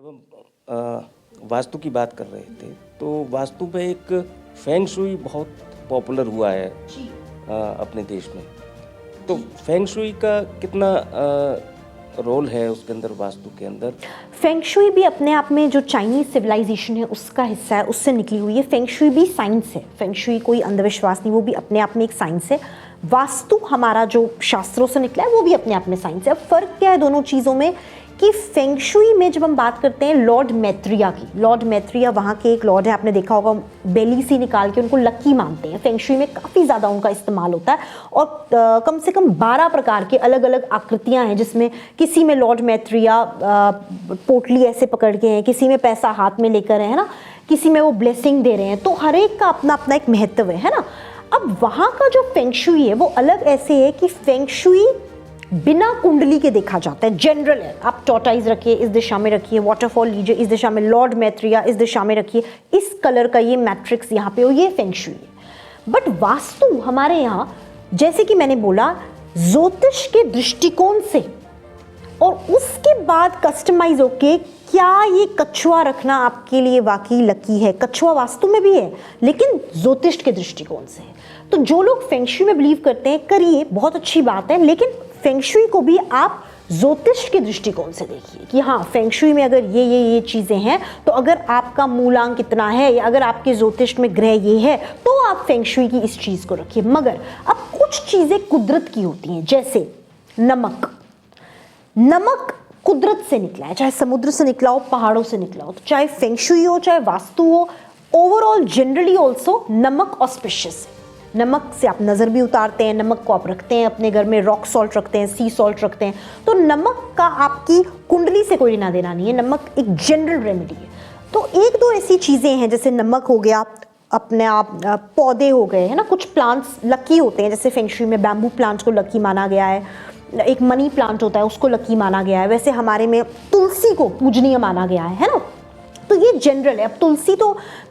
जब हम वास्तु की बात कर रहे थे तो वास्तु में एक फेंग शुई बहुत पॉपुलर हुआ है अपने देश में। तो फेंग शुई का कितना रोल है उसके अंदर, वास्तु के अंदर? फेंग शुई भी अपने आप में जो चाइनीज सिविलाइजेशन है उसका हिस्सा है, उससे निकली हुई है। फेंग शुई भी साइंस है, फेंग शुई कोई अंधविश्वास नहीं, वो भी अपने आप में एक साइंस है। वास्तु हमारा जो शास्त्रों से निकला है वो भी अपने आप में साइंस है। अब फर्क क्या है दोनों चीज़ों में कि फेंग शुई में जब हम बात करते हैं लॉर्ड मैत्रिया की, लॉर्ड मैत्रिया वहाँ के एक लॉर्ड है, आपने देखा होगा बेली सी निकाल के उनको लकी मानते हैं। फेंग शुई में काफ़ी ज़्यादा उनका इस्तेमाल होता है और कम से कम 12 प्रकार के अलग अलग आकृतियाँ हैं, जिसमें किसी में लॉर्ड मैत्रिया पोटली ऐसे पकड़ के हैं, किसी में पैसा हाथ में लेकर है ना, किसी में वो ब्लेसिंग दे रहे हैं। तो हर एक का अपना अपना एक महत्व है ना। अब वहाँ का जो फेंग शुई है वो अलग ऐसे है कि फेंग शुई बिना कुंडली के देखा जाता है, जनरल है। आप टॉर्टाइज रखिए, इस दिशा में रखिए, वाटरफॉल लीजिए, इस दिशा में लॉर्ड मैत्रिया, इस दिशा में रखिए, इस कलर का ये मैट्रिक्स यहाँ पे हो, ये फेंग शुई है। बट वास्तु हमारे यहाँ, जैसे कि मैंने बोला, ज्योतिष के दृष्टिकोण से और उसके बाद कस्टमाइज होके क्या ये कछुआ रखना आपके लिए वाकई लकी है। कछुआ वास्तु में भी है लेकिन ज्योतिष के दृष्टिकोण से है। तो जो लोग फेंग शुई में बिलीव करते हैं, करिए, बहुत अच्छी बात है, लेकिन फेंग शुई को भी आप ज्योतिष के दृष्टिकोण से देखिए कि हाँ, फेंग शुई में अगर ये चीज़ें हैं तो अगर आपका मूलांक इतना है या अगर आपके ज्योतिष में ग्रह ये है तो आप फेंग शुई की इस चीज़ को रखिए। मगर अब कुछ चीज़ें कुदरत की होती हैं, जैसे नमक। नमक कुदरत से निकला है, चाहे समुद्र से निकला हो, पहाड़ों से निकला हो, तो चाहे फेंग शुई हो चाहे वास्तु हो, ओवरऑल जनरली ऑल्सो नमक ऑस्पिशियस है। नमक से आप नज़र भी उतारते हैं, नमक को आप रखते हैं अपने घर में, रॉक सॉल्ट रखते हैं, सी सॉल्ट रखते हैं। तो नमक का आपकी कुंडली से कोई लेना देना नहीं है, नमक एक जनरल रेमेडी है। तो एक दो ऐसी चीज़ें हैं जैसे नमक हो गया, अपने आप पौधे हो गए है ना, कुछ प्लांट्स लकी होते हैं, जैसे फेंग शुई में बैम्बू प्लांट्स को लकी माना गया है, एक मनी प्लांट होता है उसको लकी माना गया है, वैसे हमारे में तुलसी को पूजनीय माना गया है ना। तो ये जनरल है। अब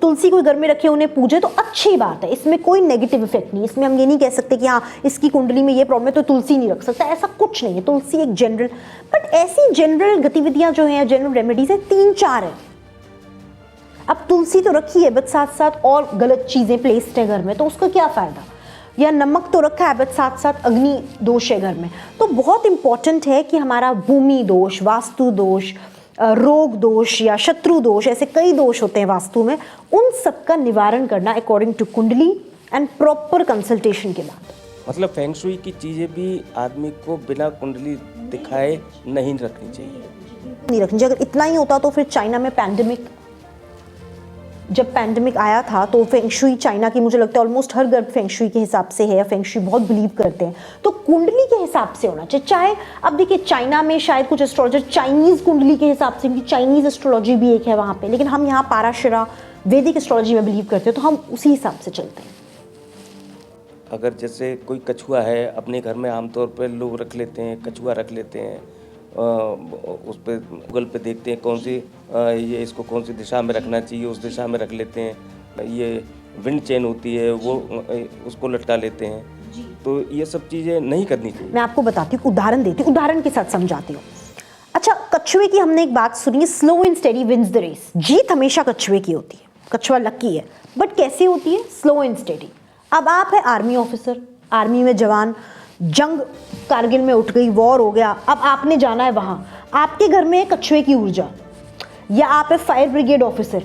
तुलसी को घर में रखे, उन्हें पूजे तो अच्छी बात है, इसमें कोई नेगेटिव इफेक्ट नहीं। इसमें हम ये नहीं कह सकते कि हाँ इसकी कुंडली में ये प्रॉब्लम है तो तुलसी नहीं रख सकता, ऐसा कुछ नहीं है। तुलसी एक जनरल, बट ऐसी जनरल गतिविधियां जो हैं, जनरल रेमेडीज है 3-4 है। अब तुलसी तो रखी है बट साथ साथ और गलत चीजें प्लेस्ड है घर में, तो उसका क्या फायदा। या नमक तो रखा है बट साथ साथ अग्नि दोष है घर में। तो बहुत इंपॉर्टेंट है कि हमारा भूमि दोष, वास्तु दोष, रोग दोष या शत्रु दोष, ऐसे कई दोष होते हैं वास्तु में, उन सब का निवारण करना अकॉर्डिंग टू कुंडली एंड प्रॉपर कंसल्टेशन के बाद। मतलब फेंग शुई की चीज़ें भी आदमी को बिना कुंडली दिखाए नहीं रखनी चाहिए। नहीं रखनी चाहिए। अगर इतना ही होता तो फिर चाइना में जब पैंडेमिक आया था तो फेंग शुई चाइना की, मुझे लगता है ऑलमोस्ट हर घर फेंग शुई के हिसाब से है, या फेंग शुई बहुत बिलीव करते हैं, तो कुंडली के हिसाब से होना चाहिए। चाहे अब देखिए चाइना में शायद कुछ एस्ट्रोलॉजर चाइनीज कुंडली के हिसाब से, क्योंकि चाइनीज एस्ट्रोलॉजी भी एक है वहाँ पे, लेकिन हम यहाँ पाराशरा वैदिक एस्ट्रोलॉजी में बिलीव करते हैं, तो हम उसी हिसाब से चलते हैं। अगर जैसे कोई कछुआ है, अपने घर में आमतौर पर लोग रख लेते हैं, कछुआ रख लेते हैं, उस पर गूगल पे देखते हैं कौन सी ये इसको कौन सी दिशा में रखना चाहिए, उस दिशा में रख लेते हैं। ये विंड चेन होती है वो उसको लटका लेते हैं। तो ये सब चीज़ें नहीं करनी चाहिए। मैं आपको बताती हूँ, उदाहरण देती हूँ, उदाहरण के साथ समझाती हूँ। अच्छा, कछुए की हमने एक बात सुनी, slow and steady wins the race. जीत हमेशा कछुए की होती है, कछुआ लकी है, बट कैसे होती है? Slow and steady. अब आप है आर्मी ऑफिसर, आर्मी में जवान, जंग कारगिल में उठ गई, वॉर हो गया, अब आपने जाना है वहां, आपके घर में है कछुए की ऊर्जा। या आप है फायर ब्रिगेड ऑफिसर,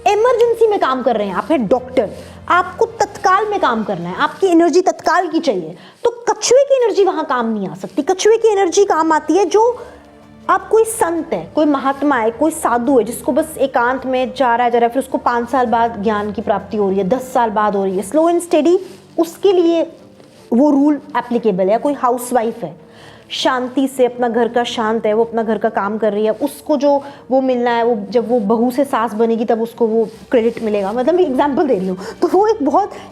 इमरजेंसी में काम कर रहे हैं, आप है डॉक्टर, आपको तत्काल में काम करना है, आपकी एनर्जी तत्काल की चाहिए, तो कछुए की एनर्जी वहां काम नहीं आ सकती। कछुए की एनर्जी काम आती है जो आप, कोई संत है, कोई महात्मा है, कोई साधु है जिसको बस एकांत में जा रहा है, फिर उसको 5 साल बाद ज्ञान की प्राप्ति हो रही है, 10 साल बाद हो रही है, स्लो एंड स्टेडी, उसके लिए वो रूल एप्लीकेबल है। कोई हाउसवाइफ है, शांति से अपना घर का शांत है, वो अपना घर का काम कर रही है, उसको जो वो मिलना है, वो जब वो बहू से सास बनेगी तब उसको वो क्रेडिट मिलेगा, मतलब मैं एग्जांपल दे रही हूँ। तो वो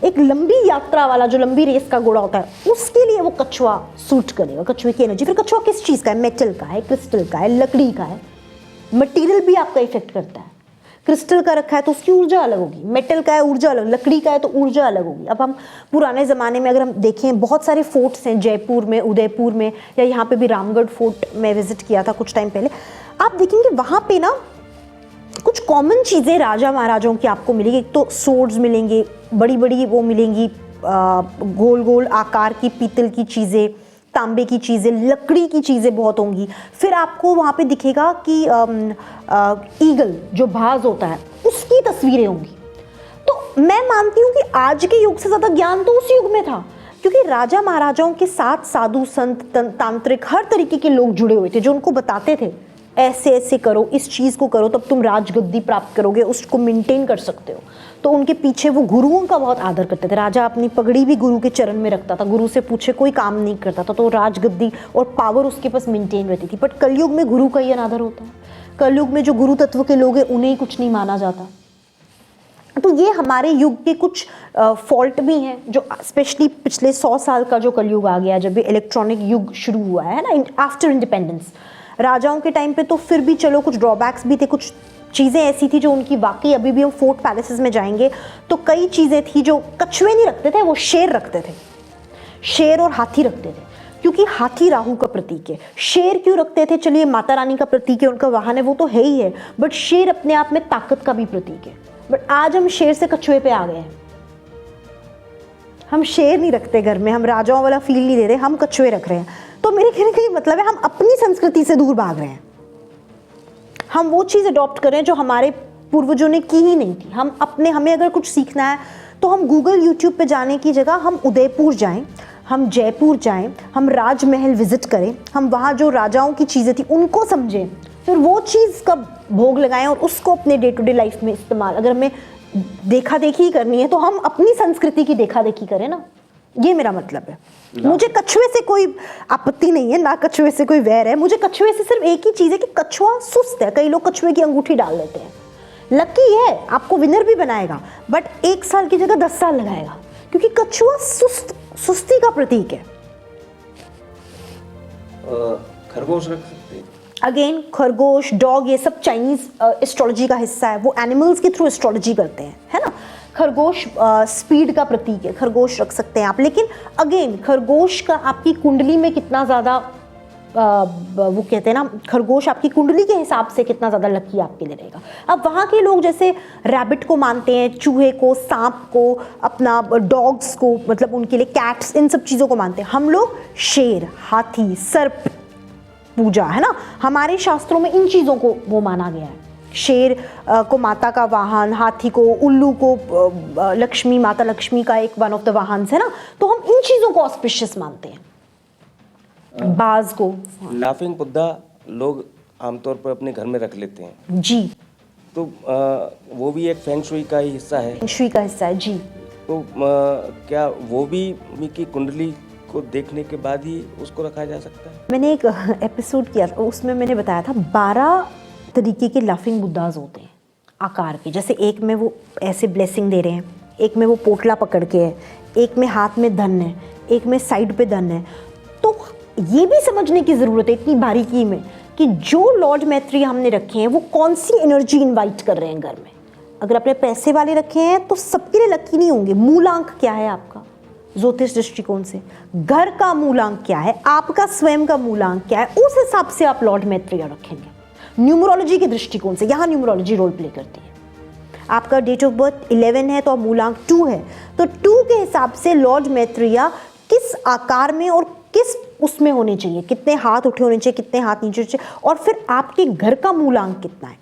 एक लंबी यात्रा वाला, जो लंबी रेस का घोड़ा होता है, उसके लिए वो कछुआ सूट करेगा, कछुए की एनर्जी। फिर कछुआ किस चीज़ का है? मेटल का है, क्रिस्टल का है, लकड़ी का है, मटीरियल भी आपका इफेक्ट करता है। क्रिस्टल का रखा है तो उसकी ऊर्जा अलग होगी, मेटल का है ऊर्जा अलग, लकड़ी का है तो ऊर्जा अलग होगी। अब हम पुराने ज़माने में अगर हम देखें, बहुत सारे फोर्ट्स हैं जयपुर में, उदयपुर में, या यहाँ पे भी रामगढ़ फोर्ट में विजिट किया था कुछ टाइम पहले। आप देखेंगे वहाँ पे ना कॉमन चीज़ें राजा महाराजाओं की आपको मिलेगी। एक तो सोर्ड्स मिलेंगे, बड़ी बड़ी वो मिलेंगी, गोल गोल आकार की पीतल की चीज़ें, तांबे की चीज़ें, लकड़ी की चीज़ें बहुत होंगी। फिर आपको वहाँ पे दिखेगा कि ईगल जो बाज होता है उसकी तस्वीरें होंगी। तो मैं मानती हूँ कि आज के युग से ज़्यादा ज्ञान तो उस युग में था, क्योंकि राजा महाराजाओं के साथ साधु संत तांत्रिक हर तरीके के लोग जुड़े हुए थे जो उनको बताते थे ऐसे ऐसे करो, इस चीज़ को करो, तब तुम राजगद्दी प्राप्त करोगे, उसको मेंटेन कर सकते हो। तो उनके पीछे वो गुरुओं का बहुत आदर करते थे। राजा अपनी पगड़ी भी गुरु के चरण में रखता था, गुरु से पूछे कोई काम नहीं करता था, तो राजगद्दी और पावर उसके पास मेंटेन रहती थी। बट कलयुग में गुरु का ही अनादर होता है। कलयुग में जो गुरु तत्व के लोग हैं उन्हें ही कुछ नहीं माना जाता। तो ये हमारे युग के कुछ फॉल्ट भी हैं, जो स्पेशली पिछले 100 साल का जो कलयुग आ गया, जब ये इलेक्ट्रॉनिक युग शुरू हुआ है ना, आफ्टर इंडिपेंडेंस। राजाओं के टाइम पे तो फिर भी चलो कुछ ड्रॉबैक्स भी थे, कुछ चीज़ें ऐसी थी जो उनकी वाकई, अभी भी हम फोर्ट पैलेसेस में जाएंगे तो कई चीज़ें थी जो कछुए नहीं रखते थे, वो शेर रखते थे। शेर और हाथी रखते थे, क्योंकि हाथी राहु का प्रतीक है। शेर क्यों रखते थे? चलिए माता रानी का प्रतीक है, उनका वाहन है, वो तो है ही है, बट शेर अपने आप में ताकत का भी प्रतीक है। बट आज हम शेर से कछुए पे आ गए हैं। हम शेर नहीं रखते घर में, हम राजाओं वाला फील नहीं दे रहे, हम कछुए रख रहे हैं। तो मेरे कहने का मतलब है हम अपनी संस्कृति से दूर भाग रहे हैं। हम वो चीज़ अडॉप्ट कर रहे हैं जो हमारे पूर्वजों ने की ही नहीं थी। हम अपने, हमें अगर कुछ सीखना है तो हम गूगल यूट्यूब पे जाने की जगह हम उदयपुर जाएं, हम जयपुर जाएं, हम राजमहल विजिट करें, हम वहाँ जो राजाओं की चीज़ें थी उनको समझें, फिर वो चीज़ का भोग लगाएं और उसको अपने डे टू डे लाइफ में इस्तेमाल। अगर हमें देखा देखी ही करनी है तो हम अपनी संस्कृति की देखा देखी करें ना, ये मेरा मतलब है। मुझे कछुए से कोई आपत्ति नहीं है, ना कछुए से कोई वैर है। मुझे कछुए से सिर्फ एक ही चीज़ है कि कछुआ सुस्त है। कई लोग कछुए की अंगूठी डाल लेते हैं, लकी है, आपको विनर भी बनाएगा, बट 1 साल की जगह 10 साल लगाएगा, क्योंकि कछुआ सुस्ती का प्रतीक है। खरगोश रख सकते हैं। अगेन खरगोश, डॉग, ये सब चाइनीज एस्ट्रोलॉजी का हिस्सा है। वो एनिमल्स के थ्रू एस्ट्रोलॉजी करते हैं, है ना। खरगोश स्पीड का प्रतीक है, खरगोश रख सकते हैं आप। लेकिन अगेन खरगोश का आपकी कुंडली में कितना ज़्यादा वो कहते हैं ना, खरगोश आपकी कुंडली के हिसाब से कितना ज़्यादा लकी आपके लिए रहेगा। अब वहाँ के लोग जैसे रैबिट को मानते हैं, चूहे को, सांप को, अपना डॉग्स को, मतलब उनके लिए कैट्स, इन सब चीज़ों को मानते हैं। हम लोग शेर, हाथी, सर्प पूजा, है ना, हमारे शास्त्रों में इन चीज़ों को वो माना गया है। शेर को माता का वाहन, हाथी को, उल्लू को लक्ष्मी, माता लक्ष्मी का एक वन ऑफ द वाहन है ना, तो हम इन चीज़ों को ऑस्पिशियस मानते हैं। बाज को लाफिंग बुद्धा लोग आमतौर पर अपने घर में रख लेते हैं जी, तो वो भी एक फेंग शुई का ही हिस्सा है। फेंग शुई का हिस्सा है जी। तो क्या वो भी की कुंडली को देखने के बाद ही उसको रखा जा सकता है? मैंने एक एपिसोड किया था, उसमें मैंने बताया था 12 तरीके के लाफिंग बुद्धाज होते हैं आकार के। जैसे एक में वो ऐसे ब्लेसिंग दे रहे हैं, एक में वो पोटला पकड़ के है, एक में हाथ में धन है, एक में साइड पे धन है। तो ये भी समझने की ज़रूरत है इतनी बारीकी में कि जो लॉर्ड मैत्री हमने रखे हैं वो कौन सी एनर्जी इन्वाइट कर रहे हैं घर में। अगर आपने पैसे वाले रखे हैं तो सबके लिए लकी नहीं होंगे। मूलांक क्या है आपका ज्योतिष दृष्टिकोण से, घर का मूलांक क्या है, आपका स्वयं का मूलांक क्या है, उस हिसाब से आप लॉर्ड मैत्रेय रखेंगे। न्यूमरोलॉजी के दृष्टिकोण से, यहाँ न्यूमरोलॉजी रोल प्ले करती है। आपका डेट ऑफ बर्थ 11 है तो मूलांक 2 है, तो 2 के हिसाब से लॉर्ड मैत्रेय किस आकार में और किस उसमें होने चाहिए, कितने हाथ उठे होने चाहिए, कितने हाथ नीचे होने चाहिए, और फिर आपके घर का मूलांक कितना है,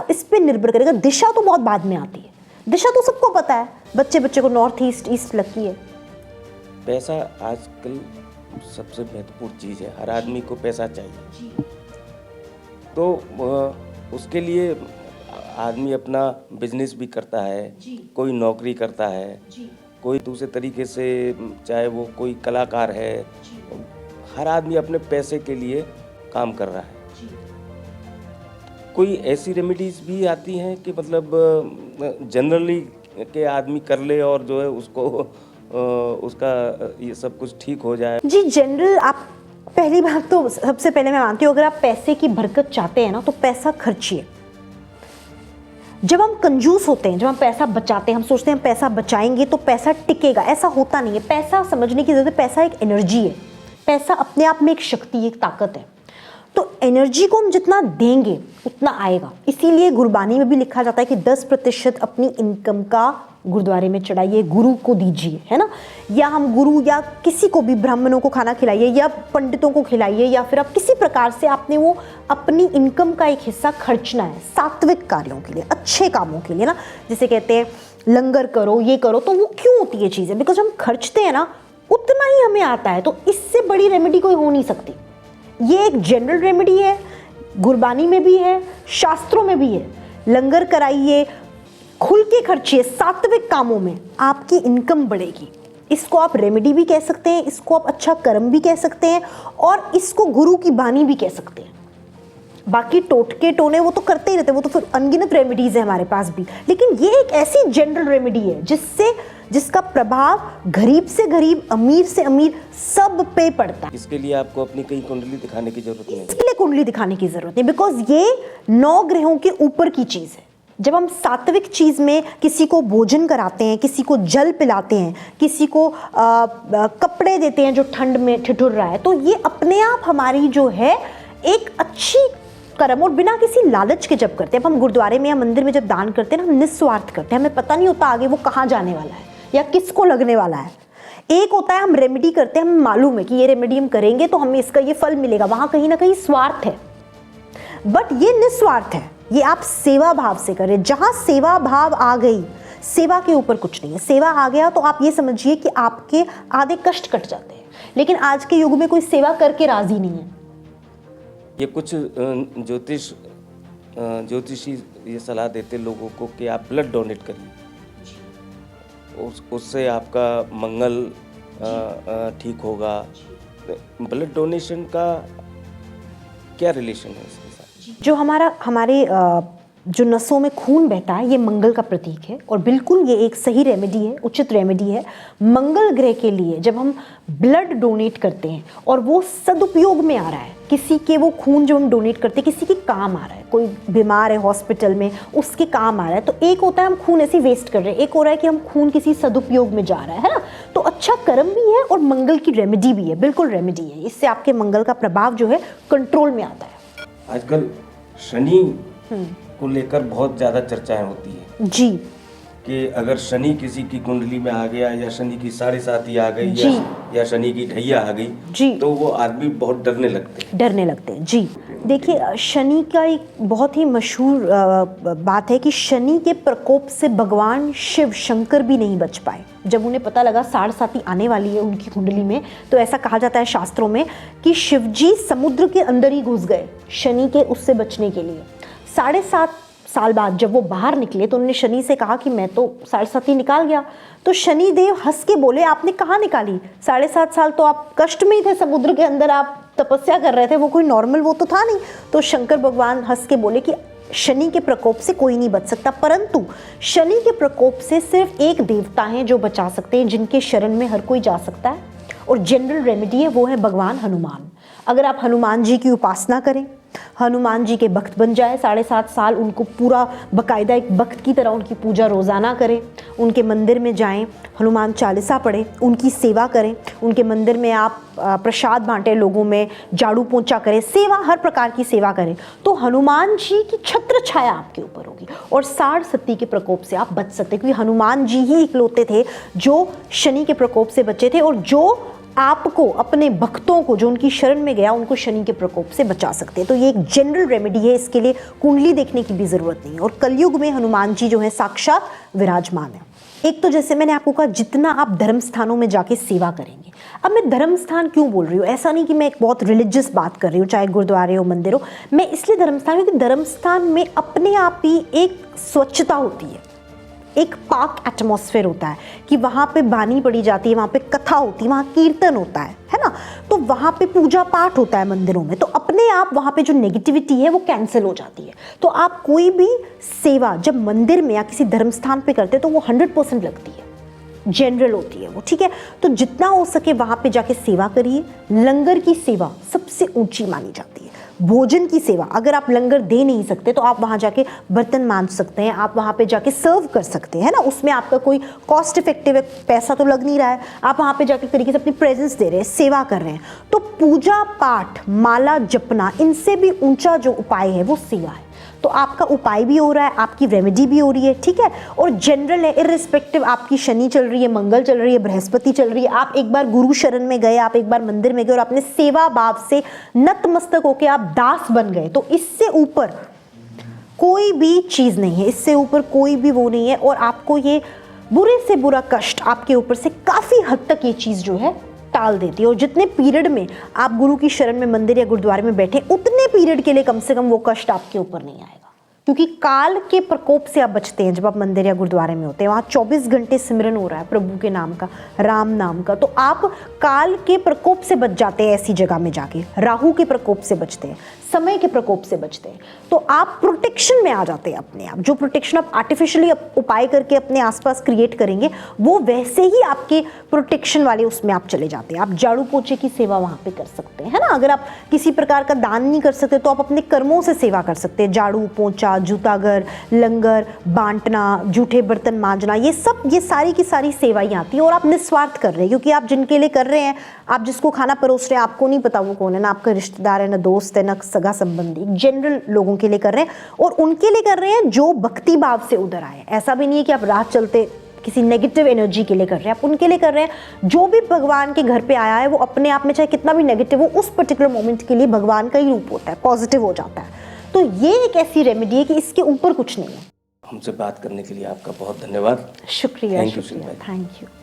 इस पे निर्भर करेगा। दिशा तो बहुत बाद में आती है, दिशा तो सबको पता है, बच्चे को नॉर्थ ईस्ट ईस्ट लगती है। पैसा आजकल सबसे महत्वपूर्ण चीज़ है, हर आदमी को पैसा चाहिए। तो उसके लिए आदमी अपना बिजनेस भी करता है, कोई नौकरी करता है, कोई दूसरे तरीके से, चाहे वो कोई कलाकार है, हर आदमी अपने पैसे के लिए काम कर रहा है। कोई ऐसी रेमेडीज भी आती हैं कि मतलब जनरली के आदमी कर ले और जो है उसको उसका ये सब कुछ ठीक हो जाए? जी, जनरल आप, पहली बात तो सबसे पहले मैं मानती हूँ, अगर आप पैसे की बरकत चाहते हैं ना तो पैसा खर्चिए। जब हम कंजूस होते हैं, जब हम पैसा बचाते हैं, हम सोचते हैं हम पैसा बचाएंगे तो पैसा टिकेगा, ऐसा होता नहीं है। पैसा समझने की जरूरत है, पैसा एक एनर्जी है, पैसा अपने आप में एक शक्ति, एक ताकत है। तो एनर्जी को हम जितना देंगे उतना आएगा। इसीलिए गुरबानी में भी लिखा जाता है कि 10% अपनी इनकम का गुरुद्वारे में चढ़ाइए, गुरु को दीजिए, है ना। या हम गुरु या किसी को भी ब्राह्मणों को खाना खिलाइए या पंडितों को खिलाइए, या फिर आप किसी प्रकार से आपने वो अपनी इनकम का एक हिस्सा खर्चना है सात्विक कार्यों के लिए, अच्छे कामों के लिए ना। जैसे कहते हैं लंगर करो, ये करो, तो वो क्यों होती है चीज़ें? बिकॉज हम खर्चते हैं ना, उतना ही हमें आता है। तो इससे बड़ी रेमेडी कोई हो नहीं सकती। ये एक जनरल रेमेडी है, गुरबानी में भी है, शास्त्रों में भी है। लंगर कराइए, खुल के खर्चिए सात्विक कामों में, आपकी इनकम बढ़ेगी। इसको आप रेमेडी भी कह सकते हैं, इसको आप अच्छा कर्म भी कह सकते हैं, और इसको गुरु की बानी भी कह सकते हैं। बाकी टोटके टोने वो तो करते ही रहते हैं, वो तो फिर अनगिनत रेमेडीज है हमारे पास भी, लेकिन ये एक ऐसी जनरल रेमेडी है जिसका प्रभाव गरीब से गरीब, अमीर से अमीर सब पे पड़ता है। इसके लिए आपको अपनी कई कुंडली दिखाने की जरूरत नहीं है। इसके लिए कुंडली दिखाने की जरूरत नहीं, बिकॉज ये 9 ग्रहों के ऊपर की चीज है। जब हम सात्विक चीज में किसी को भोजन कराते हैं, किसी को जल पिलाते हैं, किसी को कपड़े देते हैं जो ठंड में ठिठुर रहा है, तो ये अपने आप हमारी जो है एक अच्छी कर्म, और बिना किसी लालच के जब करते हैं। अब हम गुरुद्वारे में या मंदिर में जब दान करते हैं ना, हम निस्वार्थ करते हैं, हमें पता नहीं होता आगे वो कहाँ जाने वाला है या किसको लगने वाला है। एक होता है हम रेमेडी करते हैं, हमें मालूम है कि ये रेमेडी हम करेंगे तो हमें इसका ये फल मिलेगा, वहां कहीं ना कहीं स्वार्थ है। बट ये निस्वार्थ है, ये आप सेवा भाव से करें। जहां सेवा भाव आ गई, सेवा के ऊपर कुछ नहीं है, सेवा आ गया तो आप ये समझिए कि आपके आधे कष्ट कट जाते हैं। लेकिन आज के युग में कोई सेवा करके राजी नहीं है। ये कुछ ज्योतिषी ये सलाह देते लोगों को कि आप ब्लड डोनेट करिए, उससे आपका मंगल ठीक होगा। ब्लड डोनेशन का क्या रिलेशन है इसके साथ? जो हमारे जो नसों में खून बहता है, ये मंगल का प्रतीक है, और बिल्कुल ये एक सही रेमेडी है, उचित रेमेडी है। मंगल ग्रह के लिए जब हम ब्लड डोनेट करते हैं और वो सदुपयोग में आ रहा है, किसी के वो खून जो हम डोनेट करते हैं किसी के काम आ रहा है, कोई बीमार है हॉस्पिटल में, उसके काम आ रहा है, तो एक होता है हम खून ऐसे वेस्ट कर रहे हैं, एक हो रहा है कि हम खून किसी सदुपयोग में जा रहा है ना। तो अच्छा कर्म भी है और मंगल की रेमेडी भी है, बिल्कुल रेमेडी है। इससे आपके मंगल का प्रभाव जो है कंट्रोल में आता है। आजकल शनि को लेकर बहुत ज़्यादा चर्चाएं होती है जी, कि अगर शनि किसी की कुंडली में आ गया, या शनि की 7.5 आ गई, या शनि की ढैया आ गई जी, तो वो आदमी बहुत डरने लगते हैं। जी। देखिए, शनि का एक बहुत ही मशहूर बात है कि शनि के प्रकोप से भगवान शिव शंकर भी नहीं बच पाए। जब उन्हें पता लगा 7.5 आने वाली है उनकी कुंडली में, तो ऐसा कहा जाता है शास्त्रों में कि शिवजी समुद्र के अंदर ही घुस गए शनि के उससे बचने के लिए। 7.5 साल बाद जब वो बाहर निकले तो उन्होंने शनि से कहा कि मैं तो 7.5 ही निकाल गया। तो शनि देव हंस के बोले, आपने कहाँ निकाली? 7.5 साल तो आप कष्ट में ही थे, समुद्र के अंदर आप तपस्या कर रहे थे, वो कोई नॉर्मल वो तो था नहीं। तो शंकर भगवान हंस के बोले कि शनि के प्रकोप से कोई नहीं बच सकता, परंतु शनि के प्रकोप से सिर्फ एक देवता हैं जो बचा सकते हैं, जिनके शरण में हर कोई जा सकता है, और जनरल रेमेडी है, वो है भगवान हनुमान। अगर आप हनुमान जी की उपासना करें, हनुमान जी के भक्त बन जाए, 7.5 साल उनको पूरा बकायदा एक भक्त की तरह उनकी पूजा रोज़ाना करें, उनके मंदिर में जाएं, हनुमान चालीसा पढ़ें, उनकी सेवा करें, उनके मंदिर में आप प्रसाद बांटें, लोगों में झाड़ू पोंछा करें, सेवा, हर प्रकार की सेवा करें, तो हनुमान जी की छत्र छाया आपके ऊपर होगी और 7.5 के प्रकोप से आप बच सकते हैं। क्योंकि हनुमान जी ही इकलौते थे जो शनि के प्रकोप से बचे थे, और जो आपको, अपने भक्तों को जो उनकी शरण में गया, उनको शनि के प्रकोप से बचा सकते हैं। तो ये एक जनरल रेमेडी है, इसके लिए कुंडली देखने की भी ज़रूरत नहीं है। और कलयुग में हनुमान जी जो है साक्षात विराजमान है। एक तो जैसे मैंने आपको कहा, जितना आप धर्म स्थानों में जाके सेवा करेंगे। अब मैं धर्म स्थान क्यों बोल रही हूँ, ऐसा नहीं कि मैं एक बहुत रिलीजियस बात कर रही हूँ, चाहे गुरुद्वारे हो, मंदिर हो, मैं इसलिए धर्म स्थान, क्योंकि धर्म स्थान में अपने आप ही एक स्वच्छता होती है, एक पाक एटमॉस्फेयर होता है कि वहाँ पे बानी पढ़ी जाती है, वहाँ पे कथा होती है, वहाँ कीर्तन होता है ना, तो वहाँ पे पूजा पाठ होता है मंदिरों में, तो अपने आप वहाँ पे जो नेगेटिविटी है वो कैंसिल हो जाती है। तो आप कोई भी सेवा जब मंदिर में या किसी धर्म स्थान पे करते हैं तो वो 100% लगती है, जनरल होती है वो, ठीक है। तो जितना हो सके वहाँ पे जाके सेवा करिए। लंगर की सेवा सबसे ऊंची मानी जाती है। भोजन की सेवा, अगर आप लंगर दे नहीं सकते तो आप वहाँ जाके बर्तन मांज सकते हैं, आप वहाँ पे जाके सर्व कर सकते हैं, है ना। उसमें आपका कोई कॉस्ट इफेक्टिव है, पैसा तो लग नहीं रहा है, आप वहाँ पे जाके तरीके से अपनी प्रेजेंस दे रहे हैं, सेवा कर रहे हैं। तो पूजा पाठ, माला जपना, इनसे भी ऊंचा जो उपाय है वो सेवा है। तो आपका उपाय भी हो रहा है, आपकी रेमेडी भी हो रही है, ठीक है। और जनरल है, इर्रिस्पेक्टिव आपकी शनि चल रही है, मंगल चल रही है, बृहस्पति चल रही है, आप एक बार गुरु शरण में गए, आप एक बार मंदिर में गए और आपने सेवा भाव से नतमस्तक होकर आप दास बन गए, तो इससे ऊपर कोई भी चीज़ नहीं है, इससे ऊपर कोई भी वो नहीं है। और आपको ये बुरे से बुरा कष्ट आपके ऊपर से काफ़ी हद तक ये चीज़ जो है टाल देती है। और जितने पीरियड में आप गुरु की शरण में मंदिर या गुरुद्वारे में बैठे, उतने पीरियड के लिए कम से कम वो कष्ट आपके ऊपर नहीं आएगा, क्योंकि काल के प्रकोप से आप बचते हैं जब आप मंदिर या गुरुद्वारे में होते हैं। वहाँ 24 घंटे सिमरन हो रहा है प्रभु के नाम का, राम नाम का, तो आप काल के प्रकोप से बच जाते हैं। ऐसी जगह में जाके राहु के प्रकोप से बचते हैं, समय के प्रकोप से बचते हैं, तो आप प्रोटेक्शन में आ जाते हैं अपने आप। जो प्रोटेक्शन आप आर्टिफिशियली उपाय करके अपने आसपास क्रिएट करेंगे, वो वैसे ही आपके प्रोटेक्शन वाले उसमें आप चले जाते हैं। आप झाड़ू पोछे की सेवा वहाँ पे कर सकते हैं, है ना। अगर आप किसी प्रकार का दान नहीं कर सकते तो आप अपने कर्मों से सेवा कर सकते हैं। झाड़ू पोछा, जूताघर, लंगर बांटना, जूठे बर्तन मांजना, ये सब, ये सारी की सारी सेवाएं आती हैं। और आप निस्वार्थ कर रहे हैं, क्योंकि आप जिनके लिए कर रहे हैं, आप जिसको खाना परोस रहे हैं, आपको नहीं पता वो कौन है, ना आपका रिश्तेदार है, ना दोस्त है, ना सगा संबंधी, जनरल लोगों के लिए कर रहे हैं। और उनके लिए कर रहे हैं जो भक्ति भाव से उधर आए। ऐसा भी नहीं है कि आप राह चलते किसी नेगेटिव एनर्जी के लिए कर रहे हैं, आप उनके लिए कर रहे हैं जो भी भगवान के घर पे आया है, वो अपने आप में चाहे कितना भी नेगेटिव हो, उस पर्टिकुलर मोमेंट के लिए भगवान का ही रूप होता है, पॉजिटिव हो जाता है। तो ये एक ऐसी रेमेडी है कि इसके ऊपर कुछ नहीं है। हमसे बात करने के लिए आपका बहुत धन्यवाद। शुक्रिया, Thank you, शुक्रिया, Shilpa। Thank you.